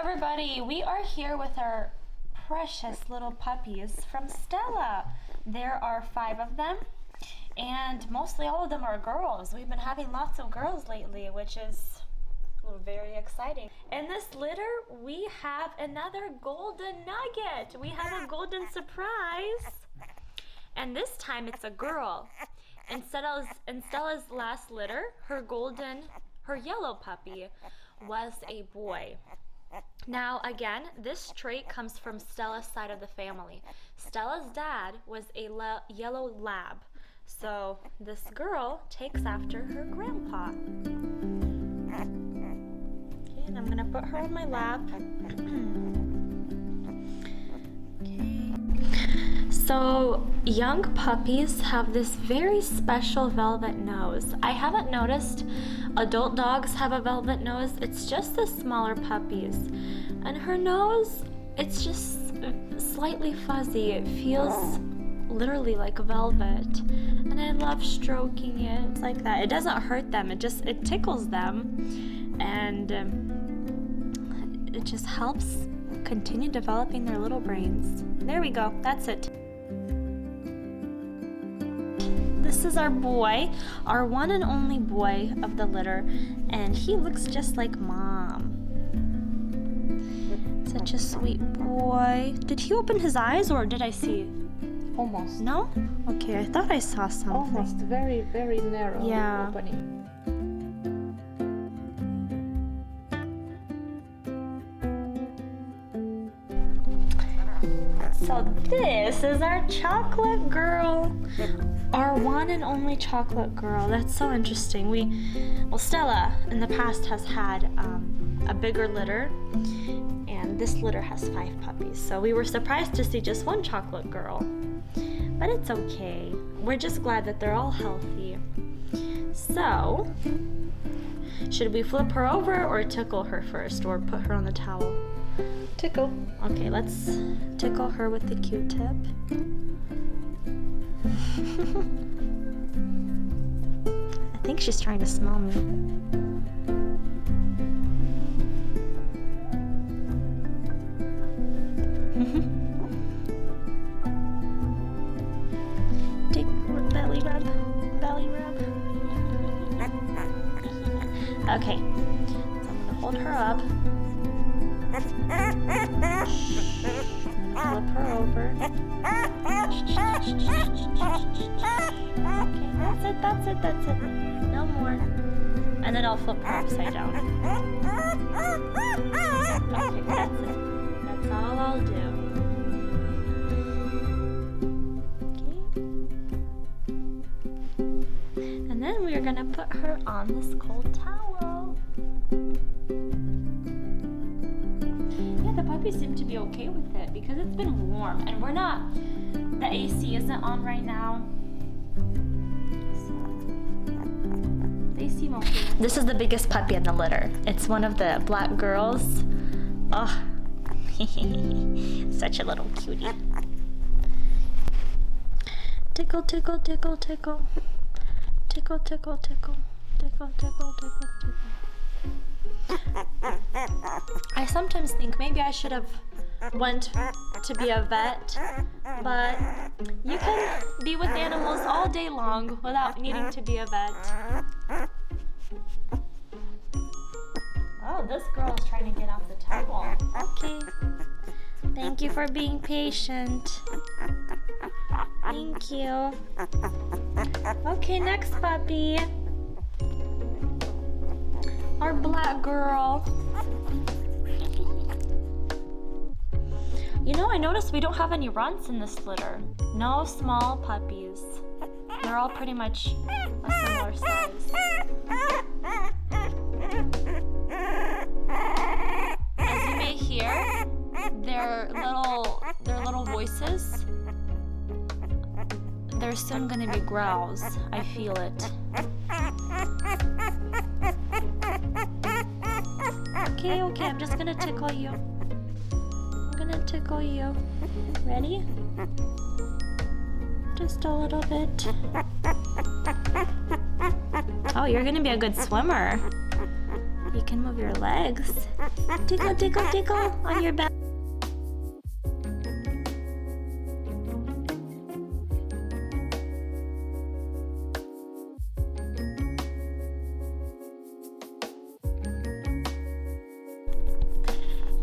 everybody, we are here with our precious little puppies from Stella. There are 5 of them, and mostly all of them are girls. We've been having lots of girls lately, which is very exciting. In this litter, we have another golden nugget. We have a golden surprise, and this time it's a girl. In Stella's last litter, her yellow puppy was a boy. Now again, this trait comes from Stella's side of the family. Stella's dad was a yellow lab, so this girl takes after her grandpa. Okay, and I'm gonna put her on my lap. Okay. So young puppies have this very special velvet nose. I haven't noticed adult dogs have a velvet nose. It's just the smaller puppies. And her nose, it's just slightly fuzzy. It feels literally like velvet. And I love stroking it. It's like that. It doesn't hurt them. It tickles them. And it just helps continue developing their little brains. There we go. That's it. This is our boy, our one and only boy of the litter, and he looks just like Mom. Such a sweet boy. Did he open his eyes, or did I see? Almost. No? Okay, I thought I saw something. Almost. Very, very narrow opening. So this is our chocolate girl. Our one and only chocolate girl. That's so interesting. Stella in the past has had a bigger litter, and this litter has 5 puppies. So we were surprised to see just one chocolate girl, but it's okay. We're just glad that they're all healthy. So, should we flip her over or tickle her first, or put her on the towel? Tickle. Okay, let's tickle her with the Q-tip. I think she's trying to smell me. Take belly rub, belly rub. Okay, so I'm gonna hold her up. Flip her over. Okay, that's it. No more. And then I'll flip her upside down. Okay, that's it. That's all I'll do. Okay. And then we're gonna put her on this cold towel. The puppies seem to be okay with it because it's been warm, and the AC isn't on right now, so they seem okay. This is the biggest puppy in the litter. It's one of the black girls. Oh, such a little cutie. Tickle, tickle, tickle, tickle. Tickle, tickle, tickle. Tickle, tickle, tickle, tickle. I sometimes think maybe I should have went to be a vet, but you can be with animals all day long without needing to be a vet. Oh, this girl is trying to get off the towel. Okay. Thank you for being patient. Thank you. Okay, next puppy. Our black girl. You know, I noticed we don't have any runts in this litter. No small puppies. They're all pretty much a similar size. As you may hear, their little voices, there's soon gonna be growls. I feel it. Okay, I'm just gonna tickle you. I'm gonna tickle you. Ready? Just a little bit. Oh, you're gonna be a good swimmer. You can move your legs. Tickle, tickle, tickle on your back.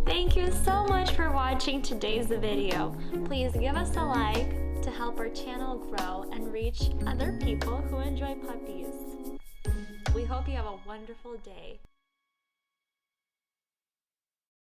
Thank you so much for watching today's video. Please give us a like to help our channel grow and reach other people who enjoy puppies. We hope you have a wonderful day.